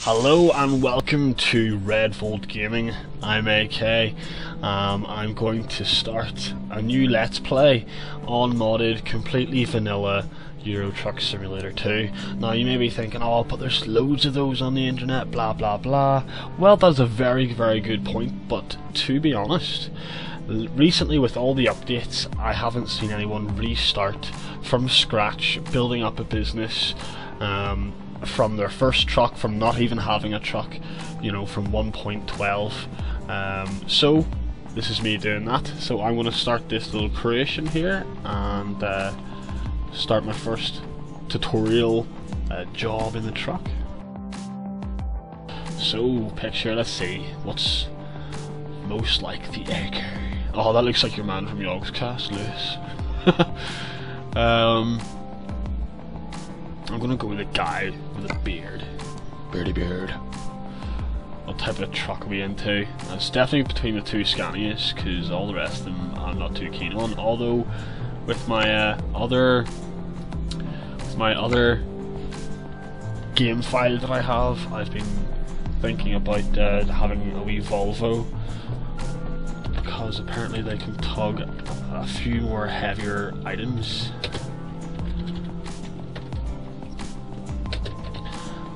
Hello and welcome to redvoltgaming. I'm AK. I'm going to start a new Let's Play on modded, completely vanilla Euro Truck Simulator 2. Now you may be thinking, oh, but there's loads of those on the internet, blah blah blah. Well, that's a very good point, but to be honest, recently with all the updates, I haven't seen anyone restart from scratch, building up a business from their first truck, from not even having a truck, you know, from 1.12. So this is me doing that. So I'm going to start this little creation here and start my first tutorial job in the truck. So picture, let's see what's most like the AK. Oh, that looks like your man from Yogscast, Lewis. I'm gonna go with a guy with a beard. Beardy beard. What type of truck are we into? It's definitely between the two Scanias, because all the rest of them I'm not too keen on. Although with my other game file that I have, I've been thinking about having a wee Volvo, because apparently they can tug a few more heavier items.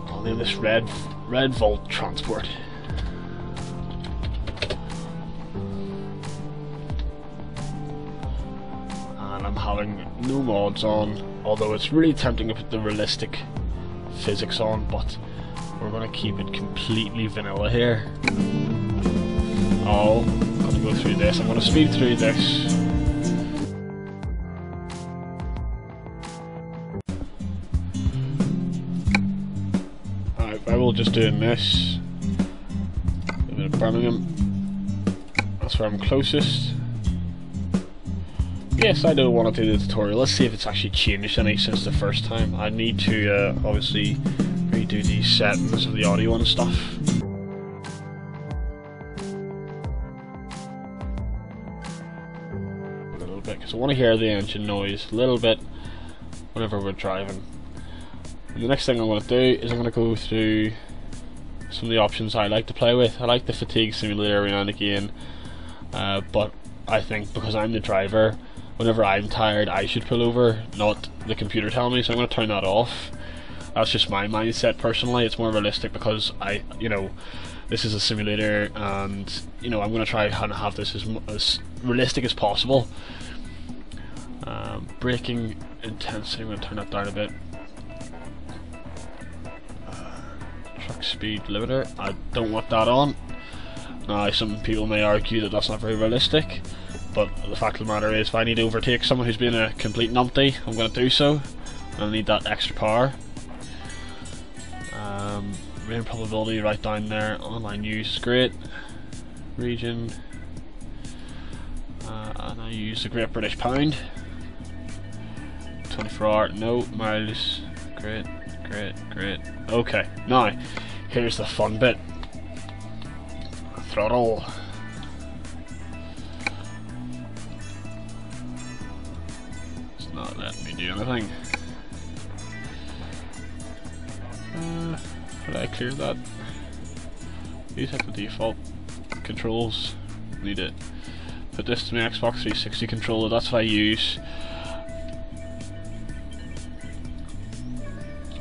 I'll name this Redvolt Transport. And I'm having no mods on, although it's really tempting to put the realistic physics on, but we're going to keep it completely vanilla here. Oh, I'm going to go through this. I'm going to speed through this. I will just doing this. A bit of Birmingham. That's where I'm closest. Yes, I do want to do the tutorial. Let's see if it's actually changed any since the first time. I need to obviously redo these settings of the audio and stuff. A little bit, because I want to hear the engine noise a little bit whenever we're driving. And the next thing I'm going to do is I'm going to go through some of the options I like to play with. I like the fatigue simulator every now and again, but I think because I'm the driver, whenever I'm tired I should pull over, not the computer tell me, so I'm going to turn that off. That's just my mindset personally. It's more realistic because this is a simulator, and I'm going to try and have this as realistic as possible. Braking intensity, I'm going to turn that down a bit. Truck speed limiter, I don't want that on. Now some people may argue that that's not very realistic, but the fact of the matter is, if I need to overtake someone who's been a complete numpty, I'm going to do so. I need that extra power. Rain probability right down there. Online use is great. Region, and I use the Great British Pound. 24 hour, no. Miles, great. Okay, now here's the fun bit. Throttle. It's not letting me do anything. Did I clear that? These have the default controls. Need to put this to my Xbox 360 controller. That's what I use.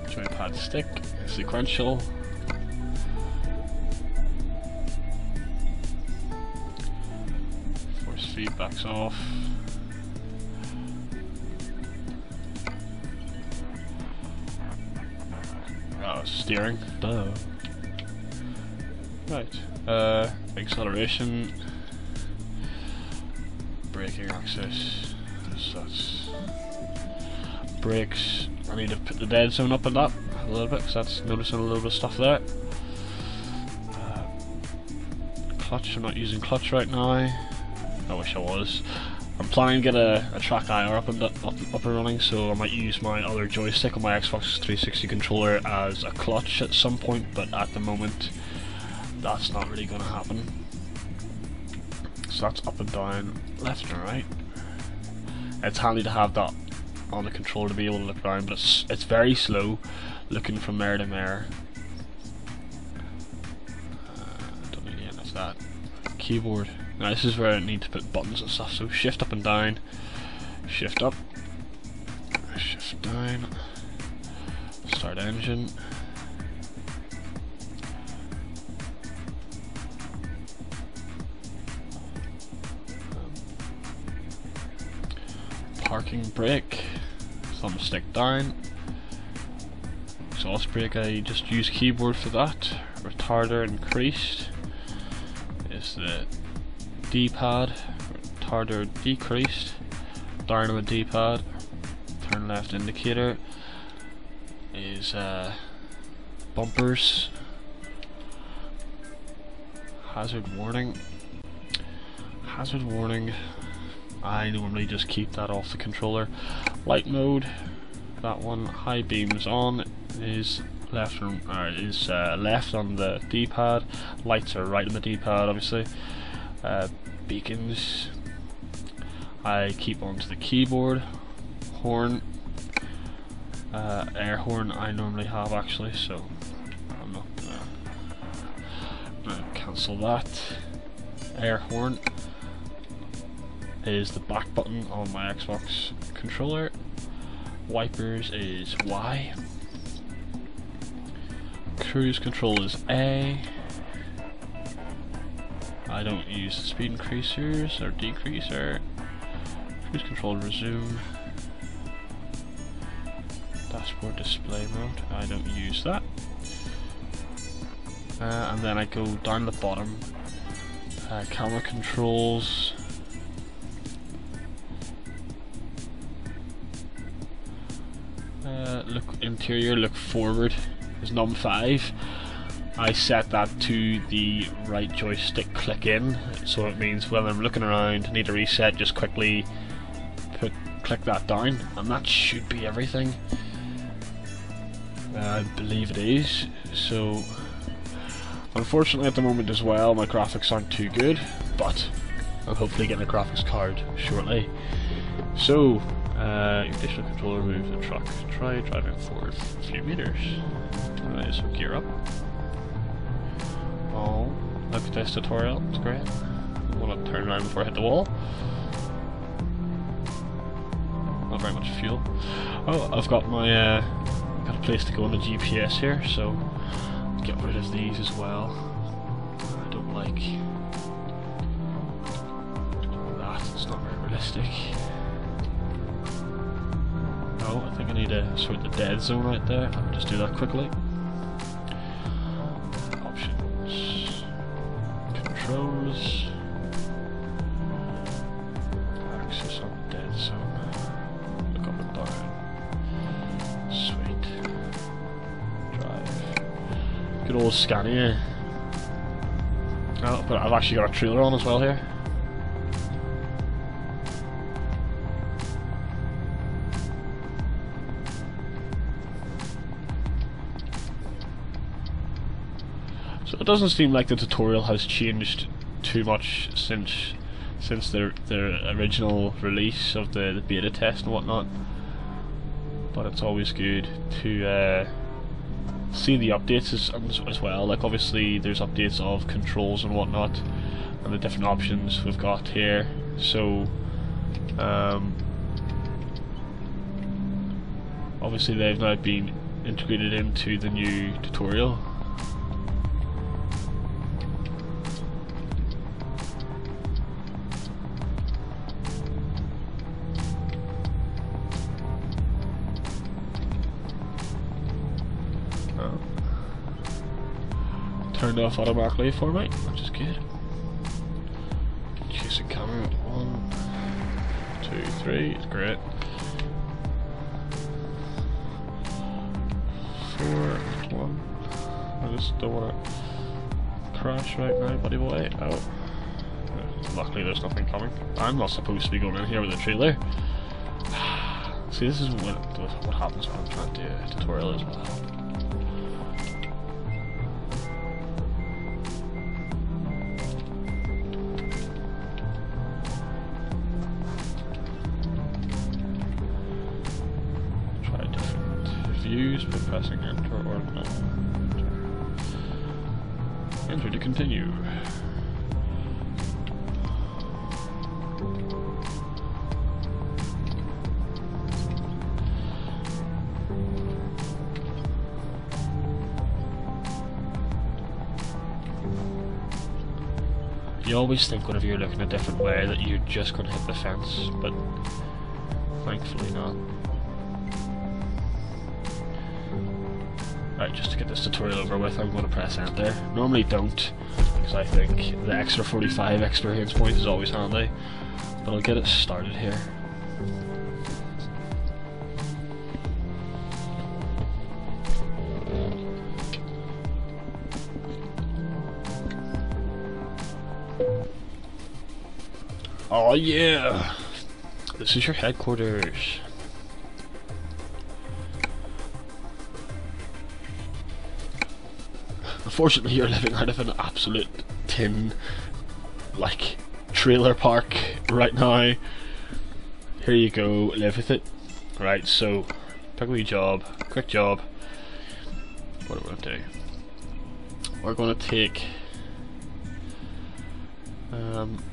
Joypad stick, sequential. Force feedback's off. Oh, steering. Duh. Right. Acceleration. Braking access. That's brakes. I need to put the dead zone up on that a little bit, because that's noticing a little bit of stuff there. Clutch, I'm not using clutch right now. I wish I was. I'm planning to get a track IR up and running, so I might use my other joystick on my Xbox 360 controller as a clutch at some point, but at the moment that's not really going to happen. So that's up and down, left and right. It's handy to have that on the controller to be able to look around, but it's very slow looking from mirror to mirror. that keyboard. Now this is where I need to put buttons and stuff, so shift up and down, shift up, shift down, start engine. Parking brake, thumbstick down. Exhaust brake, I just use keyboard for that. Retarder increased is the D-pad. Retarder decreased, down on the D-pad. Turn left indicator is bumpers. Hazard warning. Hazard warning, I normally just keep that off the controller. Light mode, that one, high beams on, is left on the D-pad. Lights are right on the D-pad, obviously. Beacons, I keep onto the keyboard. Horn, air horn I normally have actually, so I'm not gonna cancel that. Air horn is the back button on my Xbox controller. Wipers is Y. Cruise control is A. I don't use the speed increasers or decreaser. Cruise control resume. Dashboard display mode, I don't use that. And then I go down the bottom. Camera controls. Look interior, look forward is num 5. I set that to the right joystick click in, so it means when I'm looking around, need a reset, just quickly click that down, and that should be everything. I believe it is. So unfortunately at the moment as well my graphics aren't too good, but I'm hopefully getting a graphics card shortly. So your additional controller moves the truck. Try driving forward a few meters. Alright, so gear up. Oh, look at this tutorial, it's great. I want to turn around before I hit the wall. Not very much fuel. Oh, I've got my got a place to go on the GPS here, so get rid of these as well. I don't like that, it's not very realistic. Oh, I think I need to sort the dead zone right there. I'll just do that quickly. Options, controls, access on the dead zone. Look up and down. Sweet. Drive. Good old Scania. Oh, but I've actually got a trailer on as well here. So it doesn't seem like the tutorial has changed too much since the original release of the beta test and whatnot. But it's always good to see the updates as well. Like obviously there's updates of controls and whatnot, and the different options we've got here. So obviously they've now been integrated into the new tutorial. Turned off automatically for me, which is good. Chasing camera, 1, 2, 3, it's great. 4, 1. I just don't want to crash right now, buddy boy. Oh, luckily there's nothing coming. I'm not supposed to be going in here with a trailer. See, this is what happens when I'm trying to do a tutorial as well. Views by pressing enter or no. Enter to continue. You always think whenever you're looking a different way that you're just going to hit the fence, but thankfully not. Right, just to get this tutorial over with, I'm going to press enter. Normally don't, because I think the extra 45 experience points is always handy, but I'll get it started here. Oh yeah! This is your headquarters. Unfortunately, you're living out of an absolute tin, like, trailer park right now. Here you go, live with it. Right, so, pick a wee job, quick job. What are we going to do? We're going to take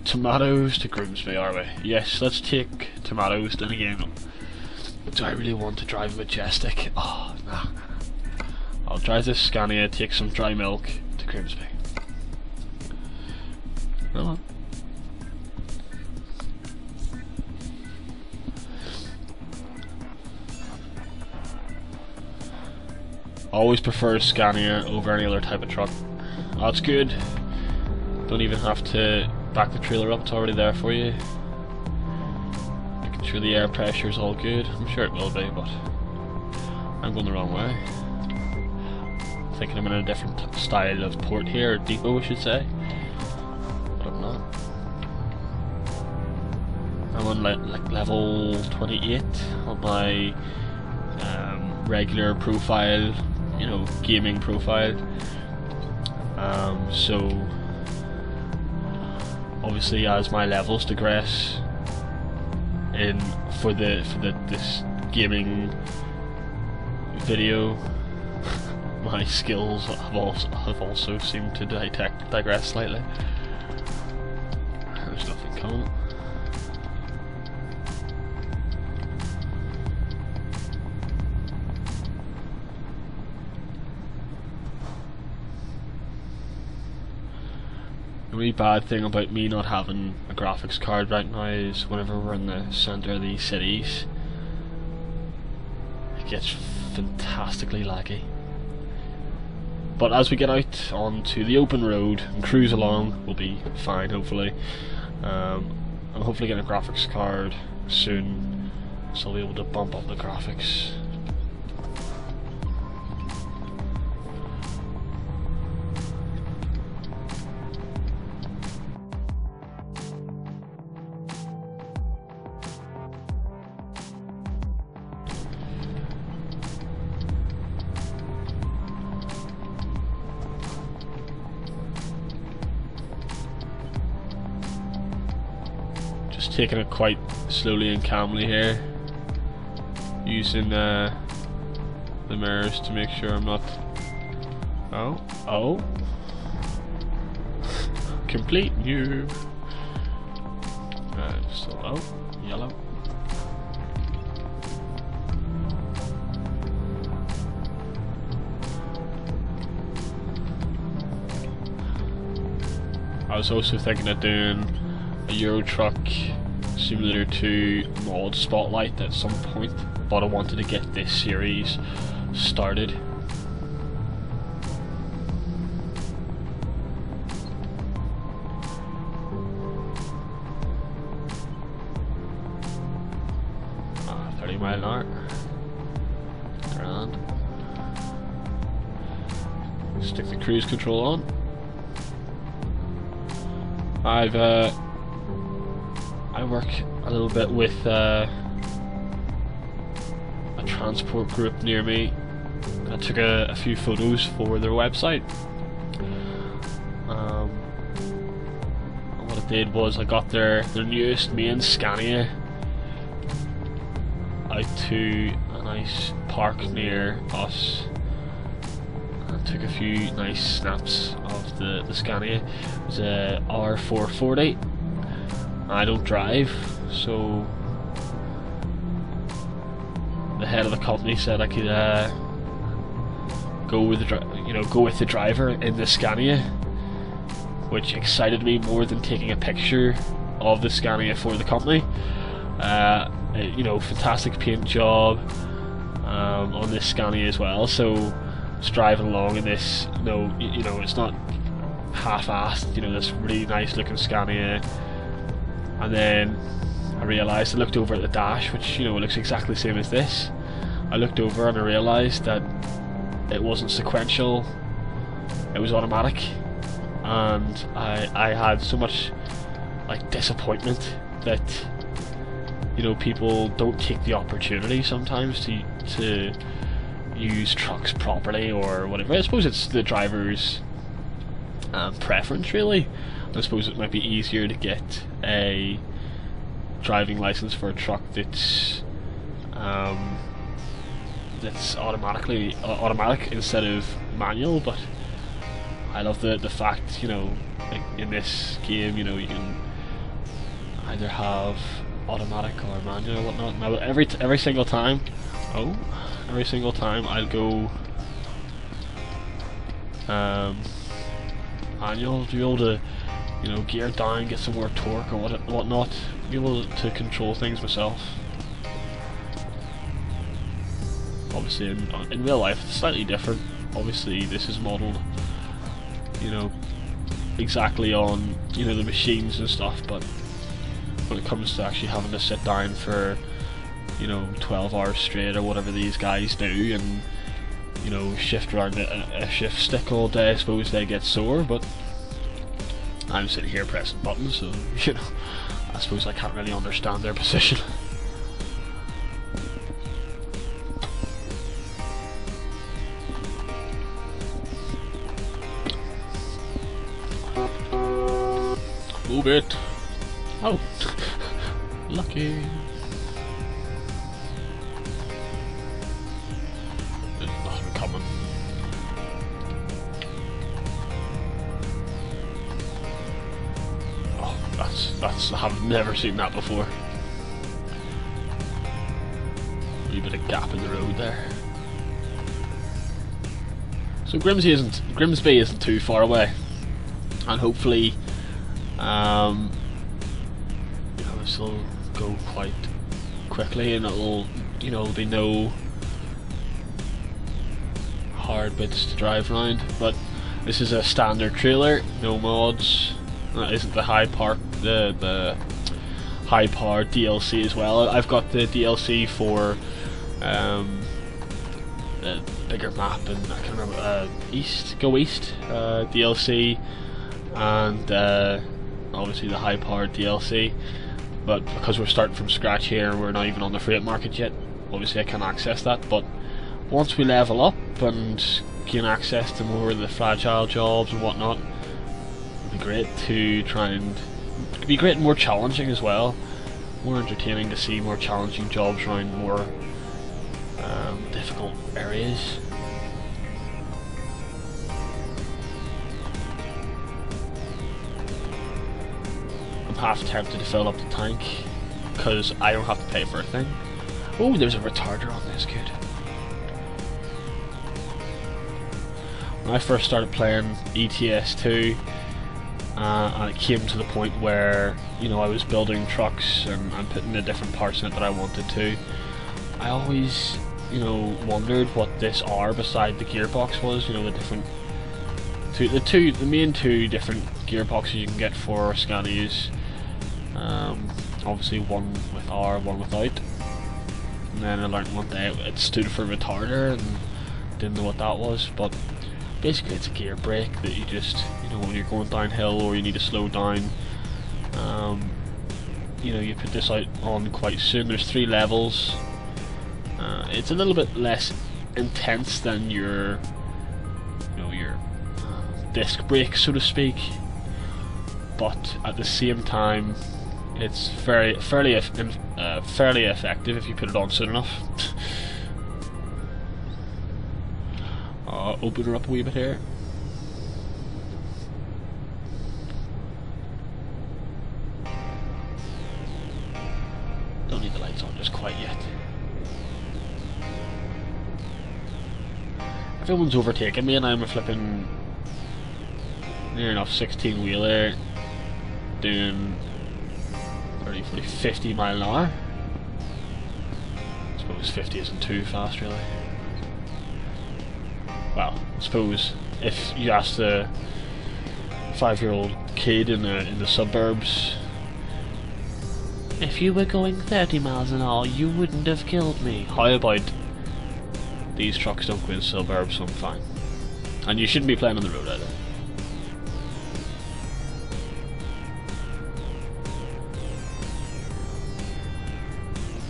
tomatoes to Grimsby, are we? Yes, let's take tomatoes. Then again, do I really want to drive a Majestic? Oh, nah. I'll drive this Scania, take some dry milk to Grimsby. Come on. Always prefer Scania over any other type of truck. That's good. Don't even have to back the trailer up, it's already there for you. Making sure the air pressure is all good. I'm sure it will be, but I'm going the wrong way. Thinking I'm in a different style of port here, or depot I should say, but I'm not. I'm on like level 28 on my regular profile, you know, gaming profile. So obviously as my levels digress for this gaming video, my skills have also seemed to digress slightly. There's nothing coming. The really bad thing about me not having a graphics card right now is whenever we're in the centre of these cities, it gets fantastically laggy. But as we get out onto the open road and cruise along, we'll be fine, hopefully. I'm hopefully getting a graphics card soon, so I'll be able to bump up the graphics. Taking it quite slowly and calmly here, using the mirrors to make sure I'm not. Oh, complete noob. Yellow. I was also thinking of doing a Euro Truck Simulator 2 mod spotlight at some point, but I wanted to get this series started. Ah, 30 mile an hour. Grand. Stick the cruise control on. I work a little bit with a transport group near me. I took a few photos for their website. And what I did was I got their newest main Scania out to a nice park near us. I took a few nice snaps of the Scania. It was a R440. I don't drive, so the head of the company said I could go with the driver in the Scania, which excited me more than taking a picture of the Scania for the company. Fantastic paint job on this Scania as well. So just driving along in this, it's not half-assed. This really nice looking Scania, and then I realised, I looked over at the dash, which it looks exactly the same as this. I looked over and I realised that it wasn't sequential, it was automatic, and I had so much disappointment that people don't take the opportunity sometimes to use trucks properly or whatever. I suppose it's the driver's preference, really. I suppose it might be easier to get a driving license for a truck that's automatic instead of manual, but I love the fact, in this game, you can either have automatic or manual or whatnot. Now every single time I'll go manual to be able to gear down, get some more torque or whatnot, be able to control things myself. Obviously in real life it's slightly different. Obviously this is modelled exactly on the machines and stuff, but when it comes to actually having to sit down for 12 hours straight or whatever these guys do, and shift around a shift stick all day, I suppose they get sore. But I'm sitting here pressing buttons, so I suppose I can't really understand their position. Move it. Oh, lucky. There's nothing coming. Oh, that's I've never seen that before. A wee bit of gap in the road there. So Grimsby isn't too far away, and hopefully this will go quite quickly, and it'll there'll be no hard bits to drive around. But this is a standard trailer, no mods. That isn't the high powered DLC as well. I've got the DLC for the bigger map, and I can't remember, Go East DLC, and obviously the high powered DLC. But because we're starting from scratch here, we're not even on the freight market yet. Obviously I can't access that, but once we level up and gain access to more of the fragile jobs and whatnot, it'd be great to try and more challenging as well. More entertaining to see more challenging jobs around more difficult areas. I'm half tempted to fill up the tank because I don't have to pay for a thing. Oh, there's a retarder on this, good. When I first started playing ETS2, and it came to the point where I was building trucks and putting the different parts in it that I wanted to, I always wondered what this R beside the gearbox was. The main two different gearboxes you can get for Scanias. Obviously one with R, one without. And then I learned one day it stood for retarder, and didn't know what that was. But basically it's a gear brake that you just, when you're going downhill or you need to slow down, you put this out on quite soon. There's 3 levels. It's a little bit less intense than your disc brake, so to speak, but at the same time it's fairly effective if you put it on soon enough. Open her up a wee bit here. everyone's overtaking me, and I'm a flipping near enough 16 wheeler doing 30, 40, 50 mile an hour. I suppose 50 isn't too fast, really. Well, I suppose if you ask the 5-year-old kid in the suburbs, if you were going 30 miles an hour, you wouldn't have killed me. How about these trucks don't go in suburbs, so I'm fine. And you shouldn't be playing on the road either.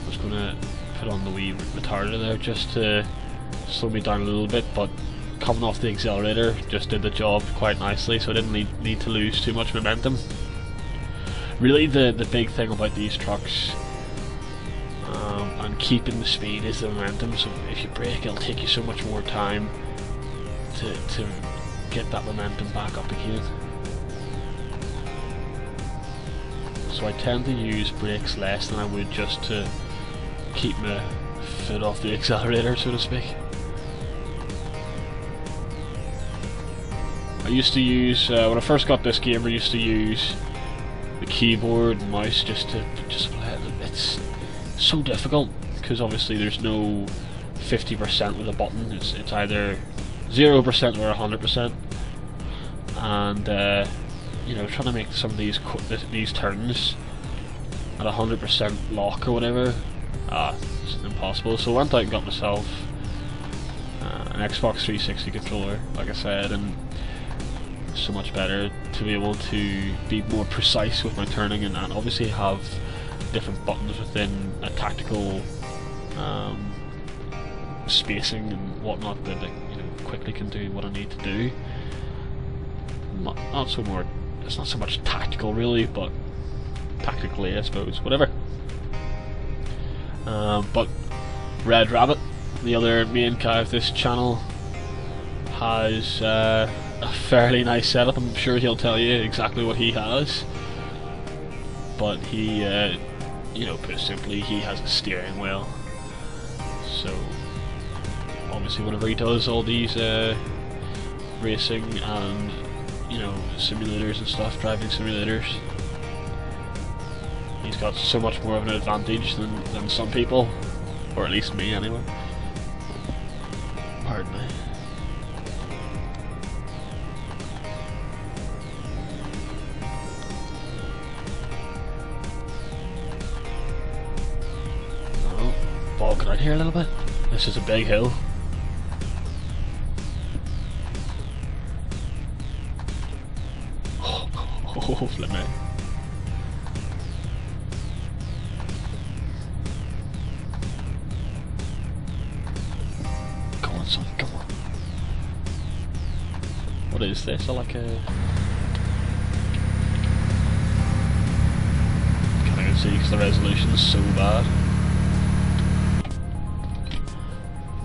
I'm just gonna put on the wee retarder there just to slow me down a little bit, but coming off the accelerator just did the job quite nicely, so I didn't need to lose too much momentum. Really, the big thing about these trucks and keeping the speed is the momentum. So if you brake, it'll take you so much more time to get that momentum back up again. So I tend to use brakes less than I would just to keep my foot off the accelerator, so to speak. I used to use, when I first got this game, I used to use the keyboard and mouse just to play it. It's so difficult because obviously there's no 50% with a button. It's either 0% or 100%, and you know, trying to make some of these turns at 100% lock or whatever, it's impossible. So I went out and got myself an Xbox 360 controller, like I said, and so much better to be able to be more precise with my turning, and obviously have different buttons within a tactical spacing and whatnot that you know, quickly can do what I need to do. It's not so much tactical really, but tactically I suppose, whatever. But Red Rabbit, the other main guy of this channel, has a fairly nice setup. I'm sure he'll tell you exactly what he has, but he, you know, put simply, he has a steering wheel. So obviously whenever he does all these racing and, you know, simulators and stuff, driving simulators, he's got so much more of an advantage than some people, or at least me anyway. Pardon me. Walking out here a little bit. This is a big hill. Oh, flip me. Come on, son, come on. What is this? I like a... Can't even see because the resolution is so bad.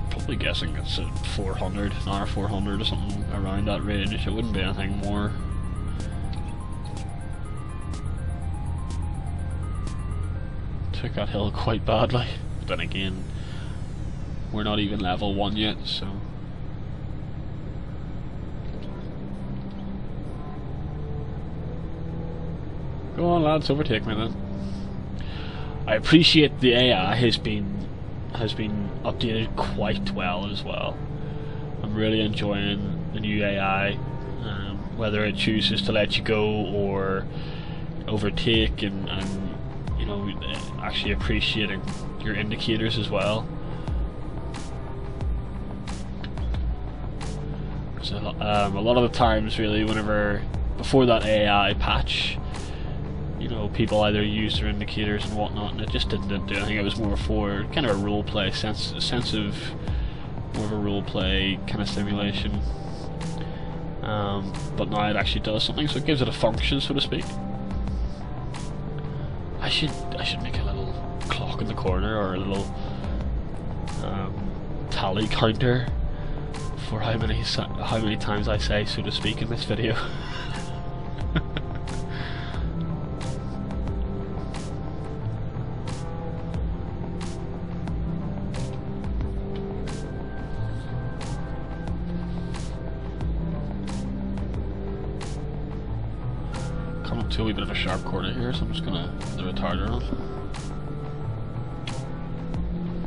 Probably guessing it's at 400, an hour 400 or something around that range. It wouldn't be anything more. Took that hill quite badly, but then again, we're not even level 1 yet, so... Go on lads, overtake me then. I appreciate the AI has been updated quite well as well. I'm really enjoying the new AI, whether it chooses to let you go or overtake, and you know, actually appreciating your indicators as well. So a lot of the times, really, whenever before that AI patch, you know, people either used their indicators and whatnot, and it just didn't do anything. It was more for kind of a role play sense of more of a role play kind of simulation. But now it actually does something, so it gives it a function, so to speak. I should make a little clock in the corner, or a little tally counter for how many times I say so to speak in this video. come up to a wee bit of a sharp corner here, so I'm just gonna put the retarder on.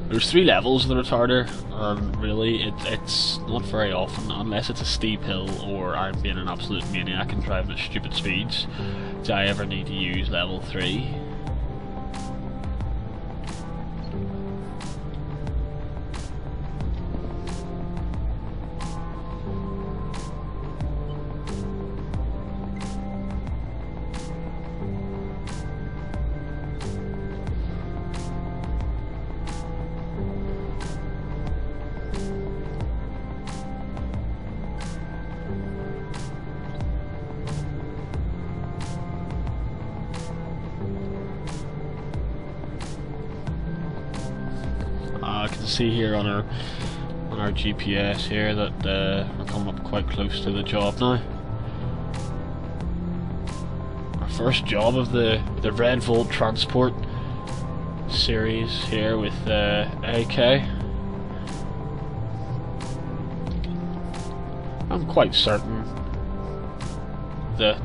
There's 3 levels of the retarder, and really it's not very often, unless it's a steep hill or I'm being an absolute maniac and driving at stupid speeds, do I ever need to use level 3. I can see here on our GPS here that we're coming up quite close to the job now. Our first job of the Red Volt Transport series here with AK. I'm quite certain that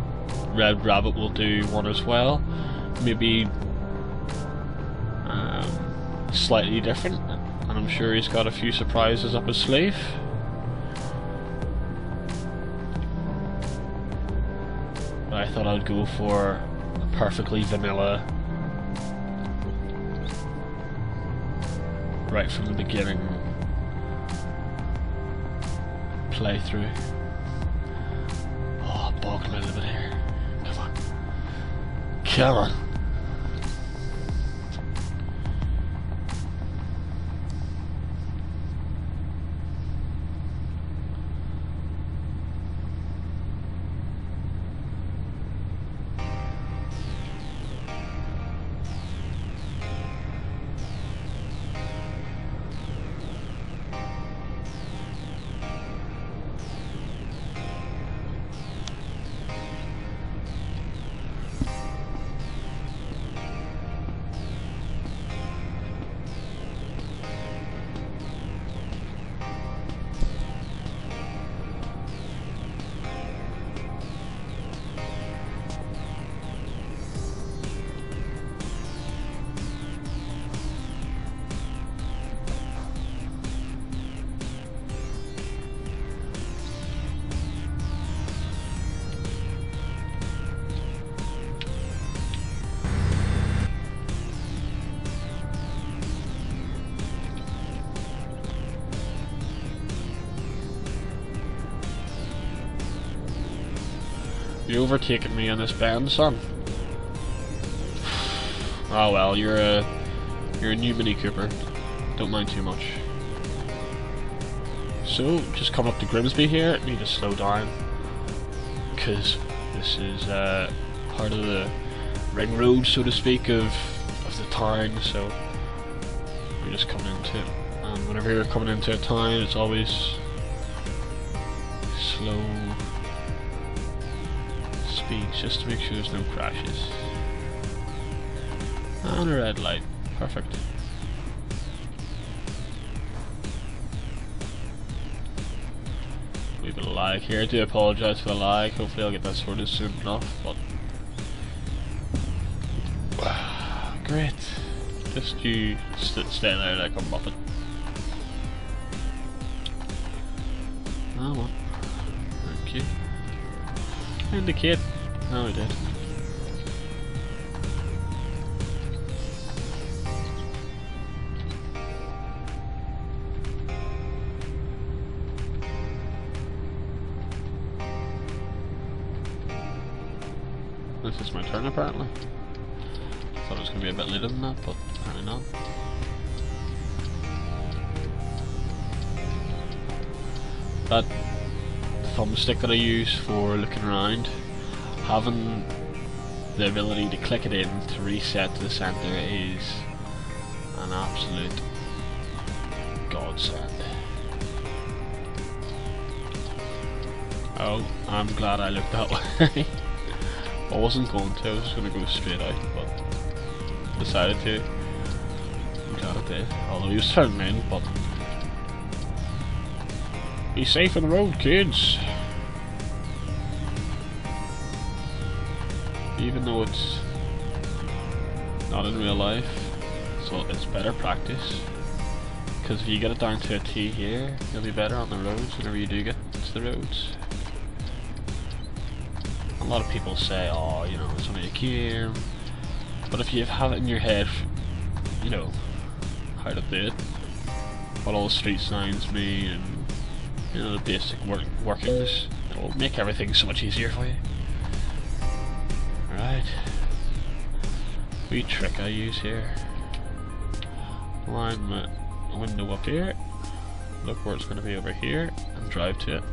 Red Rabbit will do one as well. Maybe slightly different, and I'm sure he's got a few surprises up his sleeve. But I thought I'd go for a perfectly vanilla, right from the beginning playthrough. Oh, bogging me a little bit here. Come on. Come on. You overtaking me on this bend, son? Oh well, you're a new Mini Cooper. Don't mind too much. So, just come up to Grimsby here. Need to slow down because this is part of the ring road, so to speak, of the town. So we're just coming into it. And whenever you're coming into a town, it's always slow speeds, just to make sure there's no crashes. And a red light. Perfect. Wee bit of lag here. I do apologise for the lag. Hopefully I'll get that sorted soon enough, but great. Just you stay there like a muppet. Oh well. Thank you. Indicate. Oh, we did. This is my turn apparently. Thought it was going to be a bit later than that, but apparently not. That thumbstick that I use for looking around, having the ability to click it in to reset to the center is an absolute godsend. Oh, I'm glad I looked that way. I wasn't going to, I was just going to go straight out, but decided to. I'm glad I did, although he was turning in, but be safe on the road, kids. even though it's not in real life, so it's better practice. Because if you get it down to a T here, you'll be better on the roads whenever you do get to the roads. A lot of people say, oh, you know, it's only a game. But if you have it in your head, you know, how to do it, what all the street signs mean, and, you know, the basic workings, it will make everything so much easier for you. Alright. Wee trick I use here. Line my window up here, look where it's going to be over here, and drive to it.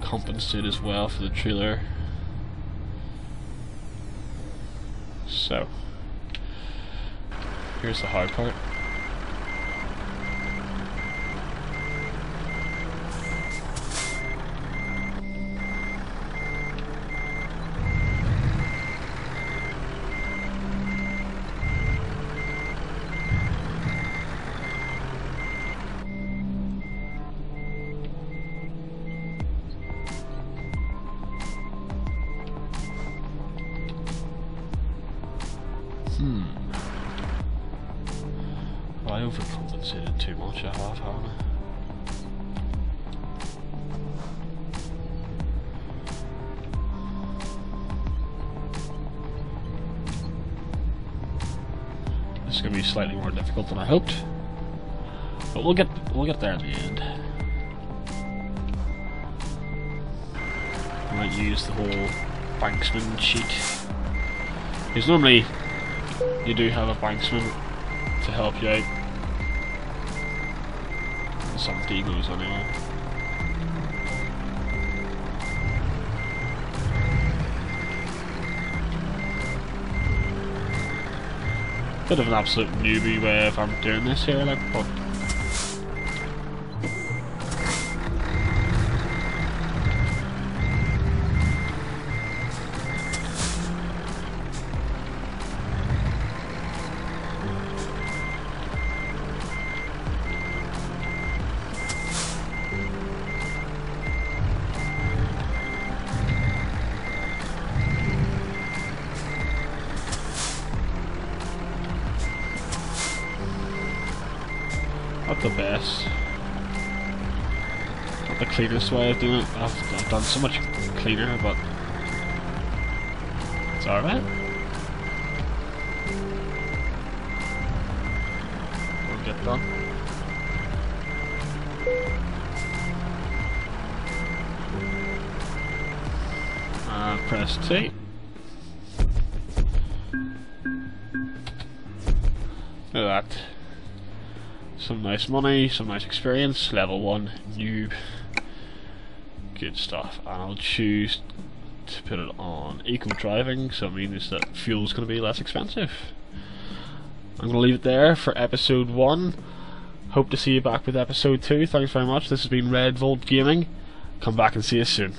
Compensate as well for the trailer. So, here's the hard part. I overcompensated too much, I have, haven't I? This is going to be slightly more difficult than I hoped, but we'll get there in the end. I might use the whole banksman cheat, because normally you do have a banksman to help you out. Some demos anyway. Bit of an absolute newbie way if I'm doing this here, like, but not the best, not the cleanest way of doing it. I've done so much cleaner, but it's alright. We'll get done. And press T. Look at that. Some nice money, some nice experience, level 1 noob. Good stuff. And I'll choose to put it on eco driving, so it means that fuel's going to be less expensive. I'm going to leave it there for episode 1. Hope to see you back with episode 2. Thanks very much. This has been redvoltgaming. Come back and see us soon.